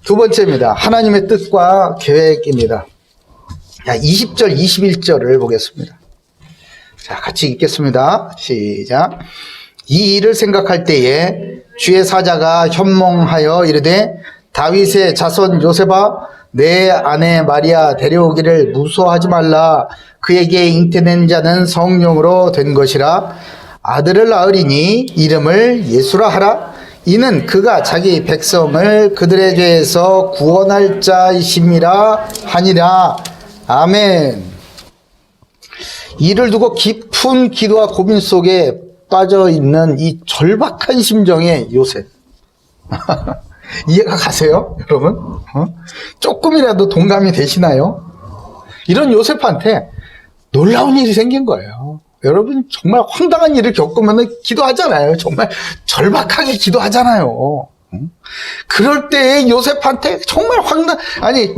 두 번째입니다. 하나님의 뜻과 계획입니다. 20절, 21절을 보겠습니다. 자, 같이 읽겠습니다. 시작. 이 일을 생각할 때에 주의 사자가 현몽하여 이르되 다윗의 자손 요셉아 내 아내 마리아 데려오기를 무서워하지 말라. 그에게 잉태된 자는 성령으로 된 것이라. 아들을 낳으리니 이름을 예수라 하라. 이는 그가 자기 백성을 그들의 죄에서 구원할 자이심이라 하니라. 아멘. 이를 두고 깊은 기도와 고민 속에 빠져 있는 이 절박한 심정의 요셉. 이해가 가세요, 여러분? 조금이라도 동감이 되시나요? 이런 요셉한테 놀라운 일이 생긴 거예요. 여러분, 정말 황당한 일을 겪으면 기도하잖아요. 정말 절박하게 기도하잖아요. 그럴 때 요셉한테 정말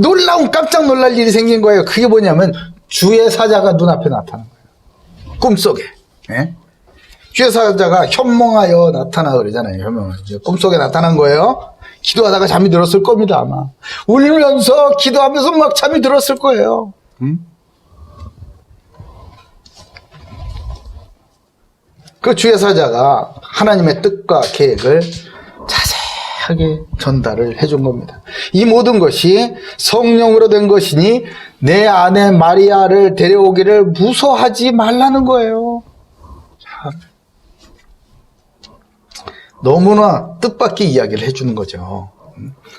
놀라운 깜짝 놀랄 일이 생긴 거예요. 그게 뭐냐면 주의 사자가 눈앞에 나타난 거예요. 꿈속에. 네? 주의 사자가 현몽하여 나타나 그러잖아요. 꿈속에 나타난 거예요. 기도하다가 잠이 들었을 겁니다, 아마. 울면서 기도하면서 막 잠이 들었을 거예요. 그 주의 사자가 하나님의 뜻과 계획을 자세하게 전달을 해준 겁니다. 이 모든 것이 성령으로 된 것이니 내 아내 마리아를 데려오기를 무서워하지 말라는 거예요. 너무나 뜻밖의 이야기를 해주는 거죠.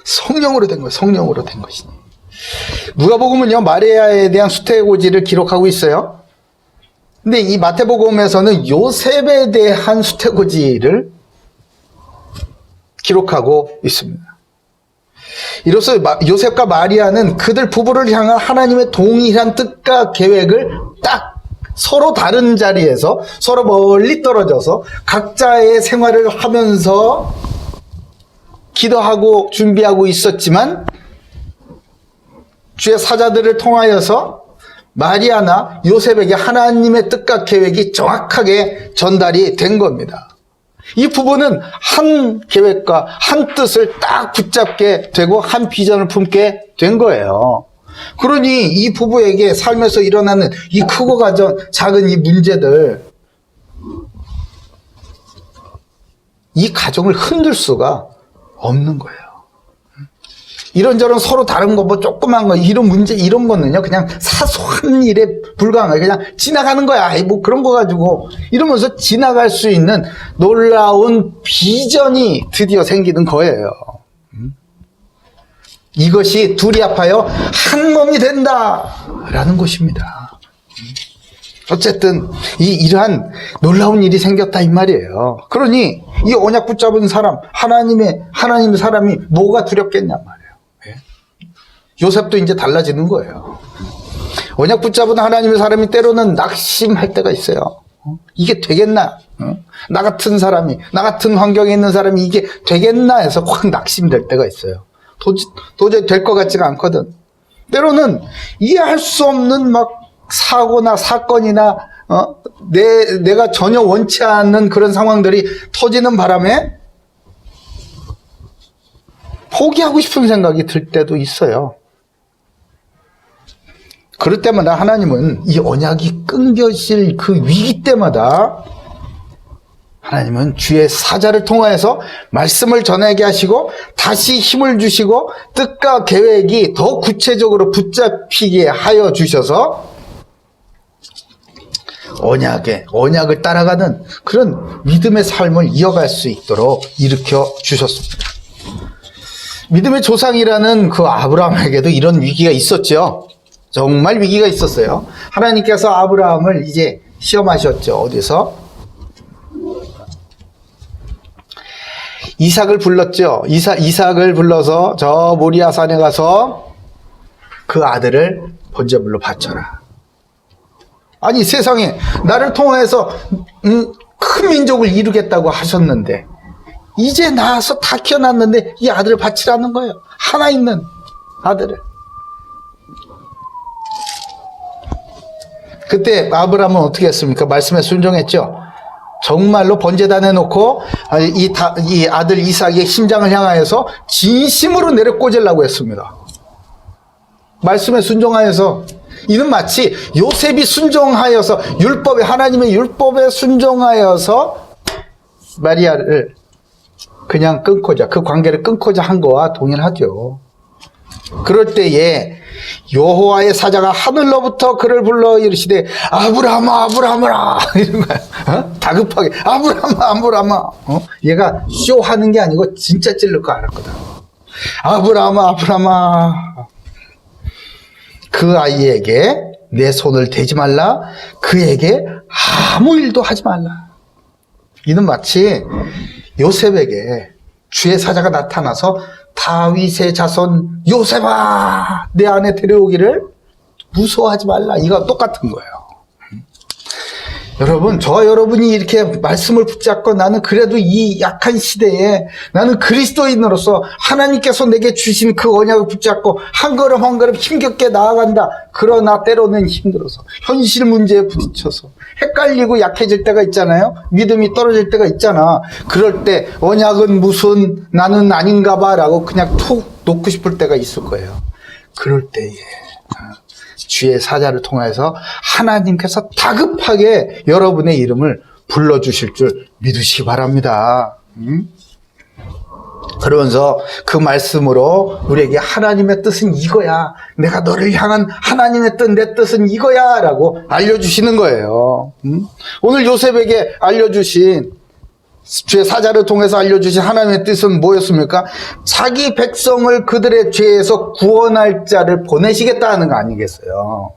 성령으로 된 거예요. 성령으로 된 것이니. 누가복음은요, 마리아에 대한 수태고지를 기록하고 있어요. 근데 이 마태복음에서는 요셉에 대한 수태고지를 기록하고 있습니다. 이로써 요셉과 마리아는 그들 부부를 향한 하나님의 동일한 뜻과 계획을 딱 서로 다른 자리에서 서로 멀리 떨어져서 각자의 생활을 하면서 기도하고 준비하고 있었지만 주의 사자들을 통하여서 마리아나 요셉에게 하나님의 뜻과 계획이 정확하게 전달이 된 겁니다. 이 부부는 한 계획과 한 뜻을 딱 붙잡게 되고 한 비전을 품게 된 거예요. 그러니 이 부부에게 삶에서 일어나는 이 크고 작은 이 문제들, 이 가정을 흔들 수가 없는 거예요. 이런저런 서로 다른 거, 조그만 거, 이런 문제, 이런 거는요, 그냥 사소한 일에 불과한 거예요. 그냥 지나가는 거야. 아이, 그런 거 가지고. 이러면서 지나갈 수 있는 놀라운 비전이 드디어 생기는 거예요. 이것이 둘이 합하여 한 몸이 된다라는 것입니다. 어쨌든 이러한 놀라운 일이 생겼다 이 말이에요. 그러니 이 언약 붙잡은 사람, 하나님의 사람이 뭐가 두렵겠냐 말이에요. 요셉도 이제 달라지는 거예요. 언약 붙잡은 하나님의 사람이 때로는 낙심할 때가 있어요. 이게 되겠나? 나 같은 사람이, 나 같은 환경에 있는 사람이 이게 되겠나 해서 확 낙심될 때가 있어요. 도저히 될 것 같지가 않거든. 때로는 이해할 수 없는 막 사고나 사건이나 내가 전혀 원치 않는 그런 상황들이 터지는 바람에 포기하고 싶은 생각이 들 때도 있어요. 그럴 때마다 하나님은 이 언약이 끊겨질 그 위기 때마다 하나님은 주의 사자를 통하여서 말씀을 전하게 하시고 다시 힘을 주시고 뜻과 계획이 더 구체적으로 붙잡히게 하여 주셔서 언약을 따라가는 그런 믿음의 삶을 이어갈 수 있도록 일으켜 주셨습니다. 믿음의 조상이라는 그 아브라함에게도 이런 위기가 있었죠. 정말 위기가 있었어요. 하나님께서 아브라함을 이제 시험하셨죠. 어디서? 이삭을 불렀죠. 이삭을 불러서 저 모리아 산에 가서 그 아들을 번제물로 바쳐라. 아니 세상에 나를 통해서 큰 민족을 이루겠다고 하셨는데 이제 낳아서 다 키워놨는데 이 아들을 바치라는 거예요. 하나 있는 아들을. 그때 아브라함은 어떻게 했습니까? 말씀에 순종했죠. 정말로 번제단에 놓고 이 아들 이삭의 심장을 향하여서 진심으로 내려 꽂으려고 했습니다. 말씀에 순종하여서. 이는 마치 요셉이 순종하여서 하나님의 율법에 순종하여서 마리아를 그냥 끊고자, 그 관계를 끊고자 한 거와 동일하죠. 그럴 때에 여호와의 사자가 하늘로부터 그를 불러 이르시되 아브라함아 아브라함아 이런 거야. 다급하게 아브라함아 아브라함아. 얘가 쇼하는 게 아니고 진짜 찔릴 거 알았거든. 아브라함아 아브라함아. 그 아이에게 내 손을 대지 말라. 그에게 아무 일도 하지 말라. 이는 마치 요셉에게 주의 사자가 나타나서 다윗의 자손 요셉아 내 안에 데려오기를 무서워하지 말라. 이거 똑같은 거예요. 여러분, 저와 여러분이 이렇게 말씀을 붙잡고 나는 그래도 이 약한 시대에 나는 그리스도인으로서 하나님께서 내게 주신 그 언약을 붙잡고 한 걸음 한 걸음 힘겹게 나아간다. 그러나 때로는 힘들어서 현실 문제에 부딪혀서 헷갈리고 약해질 때가 있잖아요. 믿음이 떨어질 때가 있잖아. 그럴 때 언약은 무슨 나는 아닌가 봐 라고 그냥 툭 놓고 싶을 때가 있을 거예요. 그럴 때에 주의 사자를 통해서 하나님께서 다급하게 여러분의 이름을 불러주실 줄 믿으시기 바랍니다. 그러면서 그 말씀으로 우리에게 하나님의 뜻은 이거야. 내가 너를 향한 하나님의 뜻, 내 뜻은 이거야 라고 알려주시는 거예요. 오늘 요셉에게 알려주신 주의 사자를 통해서 알려주신 하나님의 뜻은 뭐였습니까? 자기 백성을 그들의 죄에서 구원할 자를 보내시겠다는 거 아니겠어요?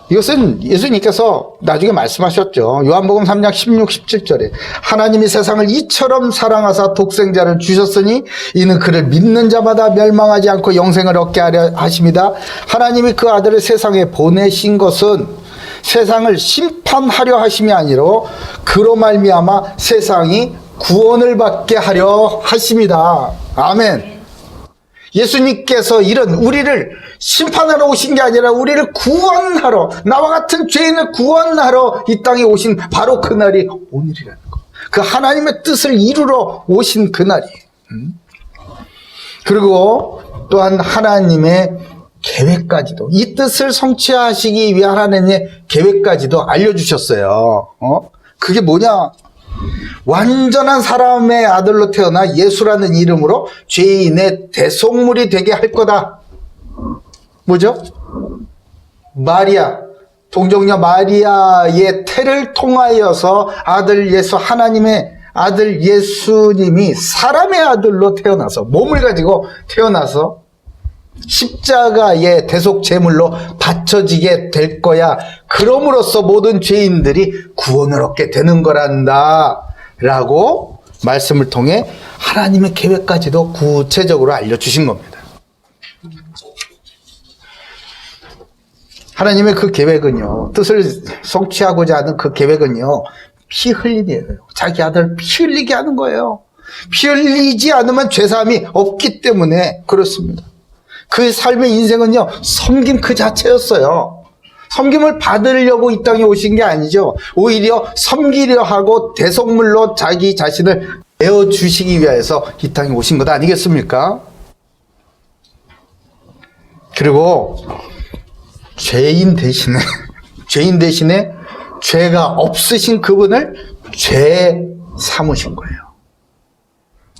이것은 예수님께서 나중에 말씀하셨죠. 요한복음 3장 16, 17절에 하나님이 세상을 이처럼 사랑하사 독생자를 주셨으니 이는 그를 믿는 자마다 멸망하지 않고 영생을 얻게 하려 하심이다. 하나님이 그 아들을 세상에 보내신 것은 세상을 심판하려 하심이 아니라 그로 말미암아 세상이 구원을 받게 하려 하심이다. 아멘. 예수님께서 이런 우리를 심판하러 오신 게 아니라 우리를 구원하러, 나와 같은 죄인을 구원하러 이 땅에 오신 바로 그날이 오늘이라는 거. 그 하나님의 뜻을 이루러 오신 그날이에요. 그리고 또한 하나님의 계획까지도, 이 뜻을 성취하시기 위한 하나님의 계획까지도 알려주셨어요. 그게 뭐냐? 완전한 사람의 아들로 태어나 예수라는 이름으로 죄인의 대속물이 되게 할 거다. 뭐죠? 마리아, 동정녀 마리아의 태를 통하여서 아들 예수, 하나님의 아들 예수님이 사람의 아들로 태어나서, 몸을 가지고 태어나서 십자가의 대속 제물로 바쳐지게 될 거야. 그럼으로써 모든 죄인들이 구원을 얻게 되는 거란다 라고 말씀을 통해 하나님의 계획까지도 구체적으로 알려주신 겁니다. 하나님의 그 계획은요, 뜻을 성취하고자 하는 그 계획은요, 피 흘리기예요. 자기 아들 피 흘리게 하는 거예요. 피 흘리지 않으면 죄사함이 없기 때문에 그렇습니다. 그 삶의 인생은요, 섬김 그 자체였어요. 섬김을 받으려고 이 땅에 오신 게 아니죠. 오히려 섬기려 하고 대속물로 자기 자신을 내어주시기 위해서 이 땅에 오신 것 아니겠습니까? 그리고 죄인 대신에 죄가 없으신 그분을 죄 삼으신 거예요.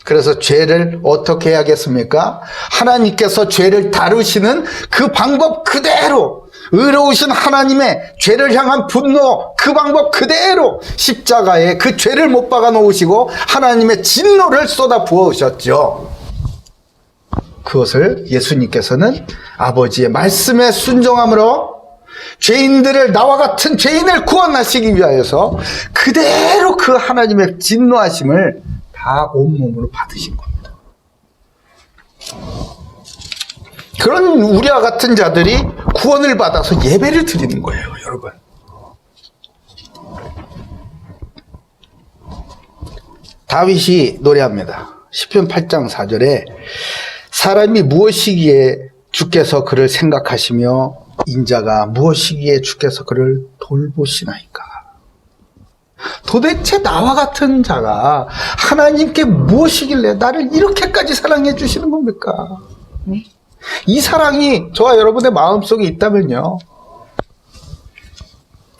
그래서 죄를 어떻게 해야겠습니까? 하나님께서 죄를 다루시는 그 방법 그대로, 의로우신 하나님의 죄를 향한 분노 그 방법 그대로 십자가에 그 죄를 못 박아 놓으시고 하나님의 진노를 쏟아 부으셨죠. 그것을 예수님께서는 아버지의 말씀에 순종함으로 죄인들을, 나와 같은 죄인을 구원하시기 위하여서 그대로 그 하나님의 진노하심을 다 온몸으로 받으신 겁니다. 그런 우리와 같은 자들이 구원을 받아서 예배를 드리는 거예요, 여러분. 다윗이 노래합니다. 시편 8장 4절에 사람이 무엇이기에 주께서 그를 생각하시며 인자가 무엇이기에 주께서 그를 돌보시나이까. 도대체 나와 같은 자가 하나님께 무엇이길래 나를 이렇게까지 사랑해 주시는 겁니까? 이 사랑이 저와 여러분의 마음속에 있다면요,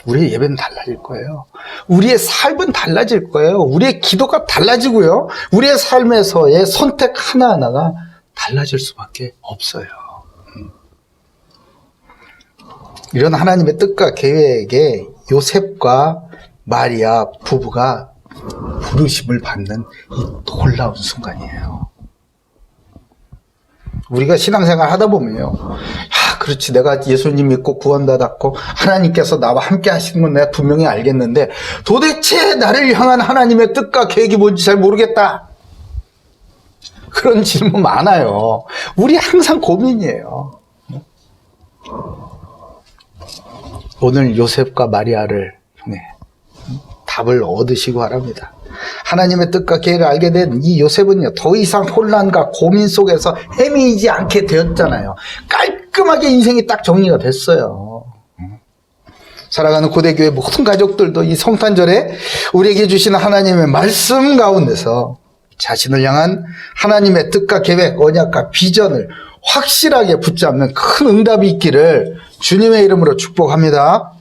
우리의 예배는 달라질 거예요. 우리의 삶은 달라질 거예요. 우리의 기도가 달라지고요, 우리의 삶에서의 선택 하나하나가 달라질 수밖에 없어요. 이런 하나님의 뜻과 계획에 요셉과 마리아 부부가 부르심을 받는 이 놀라운 순간이에요. 우리가 신앙생활 하다 보면요, 그렇지, 내가 예수님 믿고 구원받았고 하나님께서 나와 함께 하시는 건 내가 분명히 알겠는데 도대체 나를 향한 하나님의 뜻과 계획이 뭔지 잘 모르겠다. 그런 질문 많아요. 우리 항상 고민이에요. 오늘 요셉과 마리아를 통해 답을 얻으시고 바랍니다. 하나님의 뜻과 계획을 알게 된 이 요셉은요, 더 이상 혼란과 고민 속에서 헤매이지 않게 되었잖아요. 깔끔하게 인생이 딱 정리가 됐어요. 살아가는 고대교회 모든 가족들도 이 성탄절에 우리에게 주시는 하나님의 말씀 가운데서 자신을 향한 하나님의 뜻과 계획, 언약과 비전을 확실하게 붙잡는 큰 응답이 있기를 주님의 이름으로 축복합니다.